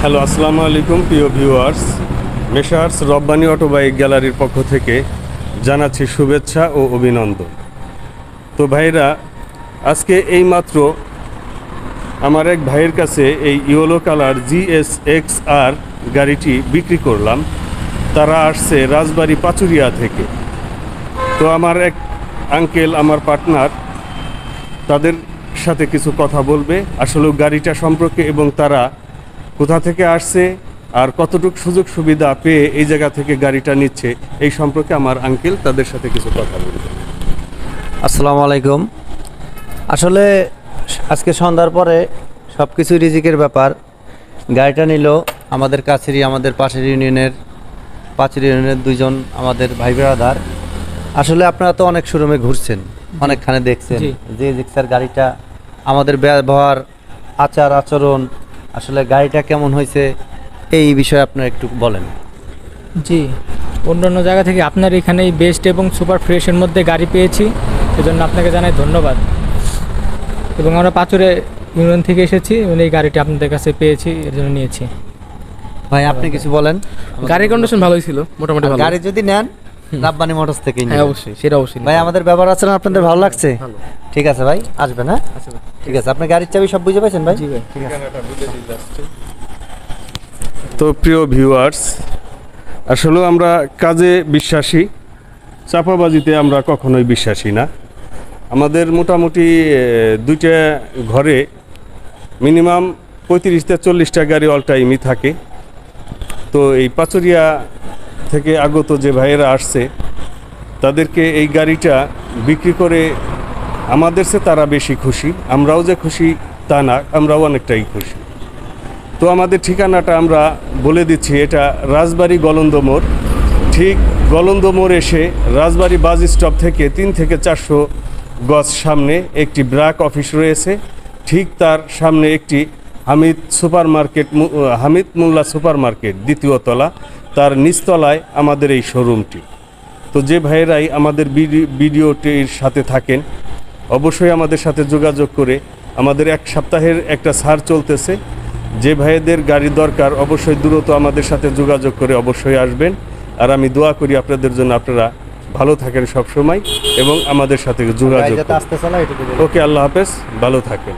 Hello, আসসালামু আলাইকুম প্রিয় ভিউয়ার্স। মেসার্স রব্বানি অটোবাইক গ্যালারির পক্ষ থেকে জানাচ্ছি শুভেচ্ছা ও অভিনন্দন। তো ভাইরা, আজকে এইমাত্র আমার এক ভাইয়ের কাছে এই ইয়েলো কালার GSX-R গাড়িটি বিক্রি করলাম। তারা আসছে রাজবাড়ী পাচুরিয়া থেকে। তো আমার এক আঙ্কেল, আমার পার্টনার, তাদের সাথে কিছু কথা বলবে আসলে গাড়িটা সম্পর্কে এবং তারা কোথা থেকে আসছে আর কতটুকু সুযোগ সুবিধা পেয়ে এই জায়গা থেকে গাড়িটা নিচ্ছে এই সম্পর্কে আমার আঙ্কেল তাদের সাথে কিছু কথা বলবে। আসসালামু আলাইকুম। আসলে আজকে সন্ধ্যার পরে সব কিছু রিজিকের ব্যাপার। গাড়িটা নিল আমাদের কাছেরই, আমাদের পাশের ইউনিয়নের দুইজন আমাদের ভাই ব্রাদার। আসলে আপনারা তো অনেক শোরুমে ঘুরছেন, অনেকখানে দেখছেন যে জিক্সার গাড়িটা, আমাদের ব্যবহার, আচার আচরণ, আসলে গাড়িটা কেমন হয়েছে এই বিষয়ে আপনারা একটু বলেন। জি, অন্যান্য জায়গা থেকে আপনার এখানেই বেস্ট এবং সুপার ফ্রেশের মধ্যে গাড়ি পেয়েছি, সেজন্য আপনাকে জানাই ধন্যবাদ। এবং আমরা পাচুরে ইউনিয়ন থেকে এসেছি এবং এই গাড়িটি আপনাদের কাছে পেয়েছি, এর জন্য নিয়েছি। ভাই আপনি কিছু বলেন। গাড়ির কন্ডিশন ভালোই ছিল, মোটামুটি ভালো। গাড়ি যদি নেন রাব্বানি মোটরস থেকেই হ্যাঁ, অবশ্যই, সেটা অবশ্যই। ভাই আমাদের ব্যবহার আচরণ আপনাদের ভালো লাগছে? ঠিক আছে ভাই, আসবেন। হ্যাঁ ঠিক আছে। আপনি গাড়ির চাবি সব বুঝে পাইছেন ভাই? জি ভাই, ঠিক আছে। তো প্রিয় ভিউয়ার্স, আসলে আমরা কাজে বিশ্বাসী, চাপাবাজিতে আমরা কখনোই বিশ্বাসী না। আমাদের মোটামুটি দুইটা ঘরে মিনিমাম 35-40টা গাড়ি অল টাইমই থাকে। তো এই পাচুরিয়া থেকে আগত যে ভাইয়েরা আসছে তাদেরকে এই গাড়িটা বিক্রি করে আমাদের চেয়ে তারা বেশি খুশি। আমরাও যে খুশি তা না, আমরাও অনেকটাই খুশি। তো আমাদের ঠিকানাটা আমরা বলে দিচ্ছি, এটা রাজবাড়ী গলন্দ মোড়। ঠিক গলন্দ মোড় এসে রাজবাড়ী বাস স্টপ থেকে 3 থেকে 400 গজ সামনে একটি ব্র্যাক অফিস রয়েছে। ঠিক তার সামনে একটি হামিদ মোল্লা সুপার মার্কেট, দ্বিতীয় তলা, তার নিচতলায় আমাদের এই শোরুমটি। তো যে ভাইয়েরাই আমাদের ভিডিওটির সাথে থাকেন অবশ্যই আমাদের সাথে যোগাযোগ করে, আমাদের 1 সপ্তাহের একটা ছাড় চলতেছে। যে ভাইদের গাড়ি দরকার অবশ্যই দ্রুত আমাদের সাথে যোগাযোগ করে অবশ্যই আসবেন। আর আমি দোয়া করি আপনাদের জন্য, আপনারা ভালো থাকেন সব সময় এবং আমাদের সাথে যোগাযোগ। আসতে চালা এটুকু। ওকে, আল্লাহ হাফেজ, ভালো থাকেন।